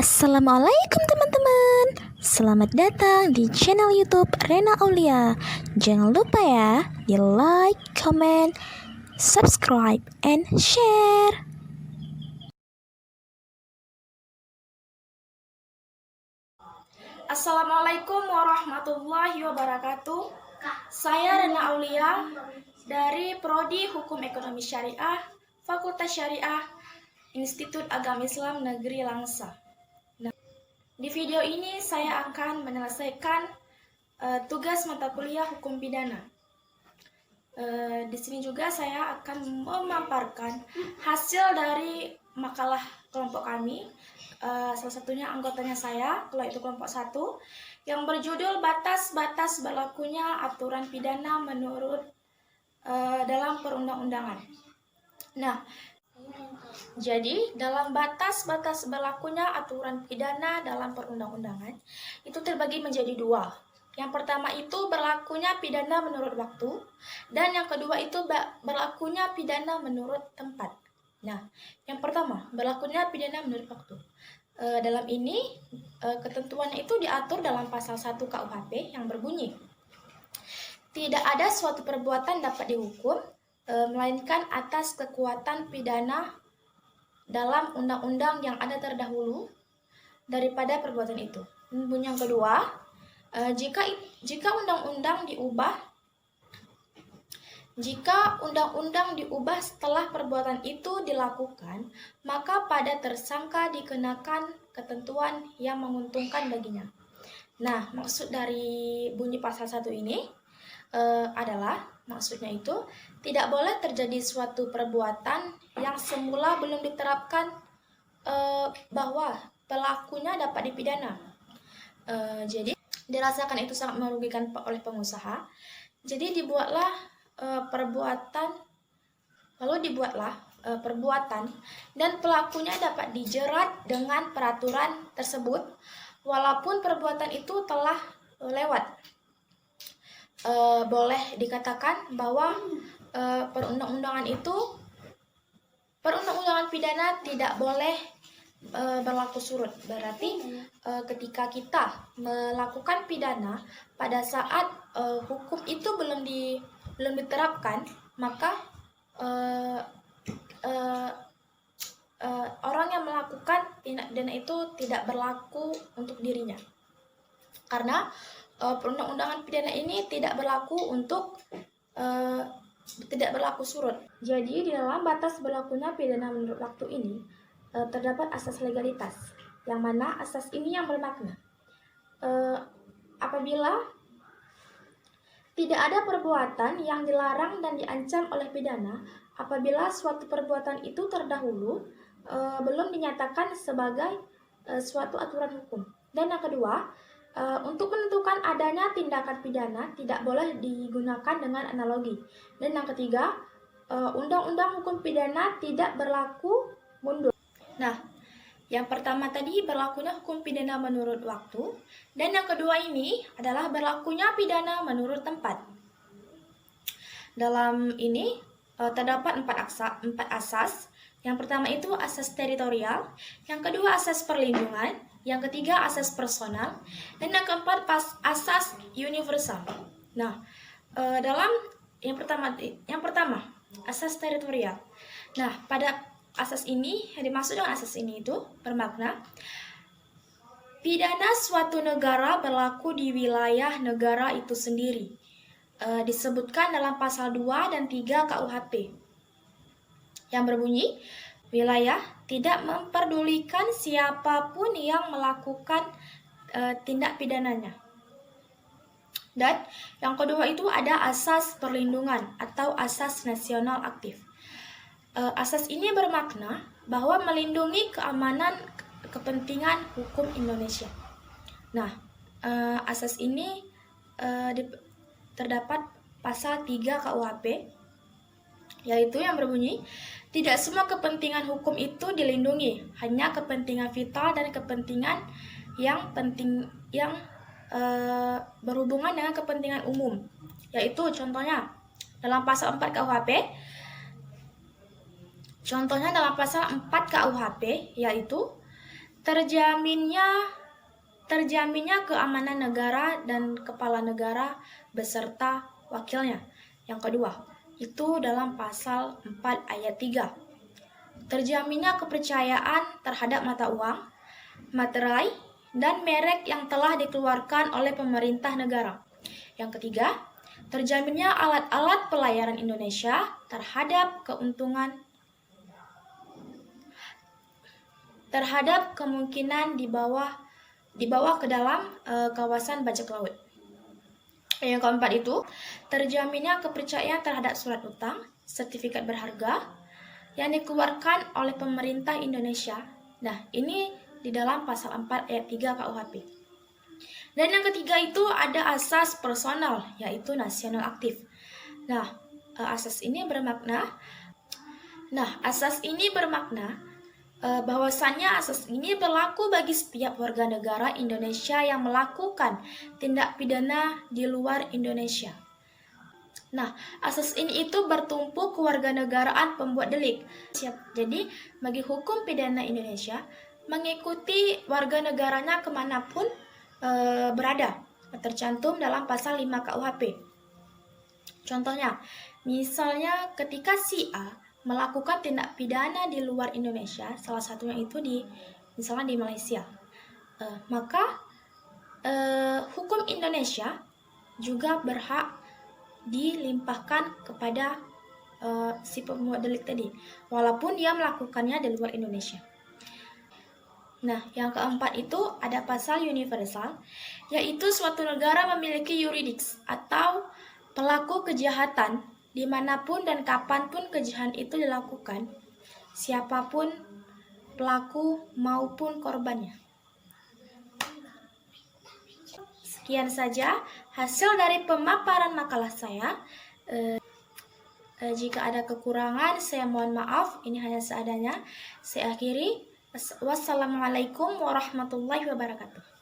Assalamualaikum teman-teman. Selamat datang di channel YouTube Rena Aulia. Jangan lupa ya, di like, comment, subscribe, and share. Assalamualaikum warahmatullahi wabarakatuh. Saya Rena Aulia dari Prodi Hukum Ekonomi Syariah, Fakultas Syariah, Institut Agama Islam Negeri Langsa. Nah, di video ini saya akan menyelesaikan tugas mata kuliah Hukum Pidana. Di sini juga saya akan memaparkan hasil dari makalah kelompok kami. Salah satunya anggotanya saya, kalau itu kelompok 1, yang berjudul Batas-batas berlakunya aturan pidana menurut dalam perundang-undangan. Nah, jadi dalam batas-batas berlakunya aturan pidana dalam perundang-undangan itu terbagi menjadi 2. Yang pertama itu berlakunya pidana menurut waktu, dan yang kedua itu berlakunya pidana menurut tempat. Nah, yang pertama berlakunya pidana menurut waktu. Dalam ini ketentuannya itu diatur dalam pasal 1 KUHP yang berbunyi, tidak ada suatu perbuatan dapat dihukum melainkan atas kekuatan pidana dalam undang-undang yang ada terdahulu daripada perbuatan itu. Bunyi yang kedua, jika undang-undang diubah setelah perbuatan itu dilakukan, maka pada tersangka dikenakan ketentuan yang menguntungkan baginya. Nah, maksud dari bunyi pasal 1 ini adalah, maksudnya itu tidak boleh terjadi suatu perbuatan yang semula belum diterapkan bahwa pelakunya dapat dipidana. Jadi dirasakan itu sangat merugikan oleh pengusaha. Jadi dibuatlah perbuatan dan pelakunya dapat dijerat dengan peraturan tersebut walaupun perbuatan itu telah lewat. Boleh dikatakan bahwa perundang-undangan pidana tidak boleh berlaku surut. Berarti ketika kita melakukan pidana pada saat hukum itu belum diterapkan, maka orang yang melakukan tindak pidana itu tidak berlaku untuk dirinya, karena perundang-undangan pidana ini tidak berlaku surut. Jadi di dalam batas berlakunya pidana menurut waktu ini terdapat asas legalitas, yang mana asas ini yang bermakna apabila tidak ada perbuatan yang dilarang dan diancam oleh pidana apabila suatu perbuatan itu terdahulu belum dinyatakan sebagai suatu aturan hukum. Dan yang kedua, untuk menentukan adanya tindakan pidana tidak boleh digunakan dengan analogi. Dan yang ketiga, undang-undang hukum pidana tidak berlaku mundur. Nah, yang pertama tadi berlakunya hukum pidana menurut waktu, dan yang kedua ini adalah berlakunya pidana menurut tempat. Dalam ini terdapat 4 asas. Yang pertama itu asas teritorial, yang kedua asas perlindungan, yang ketiga asas personal, dan yang keempat asas universal. Nah, dalam yang pertama asas teritorial. Nah, pada asas ini, yang dimaksud dengan asas ini itu bermakna pidana suatu negara berlaku di wilayah negara itu sendiri. Disebutkan dalam pasal 2 dan 3 KUHP yang berbunyi, wilayah tidak memperdulikan siapapun yang melakukan tindak pidananya. Dan yang kedua itu ada asas perlindungan atau asas nasional aktif. Asas ini bermakna bahwa melindungi keamanan kepentingan hukum Indonesia. Nah, asas ini terdapat pasal 3 KUHP, yaitu yang berbunyi, tidak semua kepentingan hukum itu dilindungi, hanya kepentingan vital dan kepentingan yang penting yang berhubungan dengan kepentingan umum. Yaitu contohnya dalam pasal 4 KUHP, yaitu terjaminnya keamanan negara dan kepala negara beserta wakilnya. Yang kedua, itu dalam pasal 4 ayat 3. Terjaminnya kepercayaan terhadap mata uang, materai, dan merek yang telah dikeluarkan oleh pemerintah negara. Yang ketiga, terjaminnya alat-alat pelayaran Indonesia terhadap kemungkinan dibawa ke dalam kawasan bajak laut. Yang keempat itu, terjaminnya kepercayaan terhadap surat utang, sertifikat berharga yang dikeluarkan oleh pemerintah Indonesia. Nah, ini di dalam pasal 4 ayat 3 KUHP. Dan yang ketiga itu ada asas personal, yaitu nasional aktif. Nah, asas ini bermakna bahwasannya asas ini berlaku bagi setiap warga negara Indonesia yang melakukan tindak pidana di luar Indonesia. Nah, asas ini itu bertumpu kewarganegaraan pembuat delik. Jadi, bagi hukum pidana Indonesia, mengikuti warga negaranya kemanapun berada, tercantum dalam pasal 5 KUHP. Contohnya, misalnya ketika si A melakukan tindak pidana di luar Indonesia, salah satunya itu misalnya di Malaysia, maka hukum Indonesia juga berhak dilimpahkan kepada si pembuat delik tadi, walaupun dia melakukannya di luar Indonesia. Nah, yang keempat itu ada pasal universal, yaitu suatu negara memiliki yuridiks atau pelaku kejahatan dimanapun dan kapanpun kejahatan itu dilakukan, siapapun pelaku maupun korbannya. Sekian saja hasil dari pemaparan makalah saya. Jika ada kekurangan, saya mohon maaf. Ini hanya seadanya. Saya akhiri. Wassalamualaikum warahmatullahi wabarakatuh.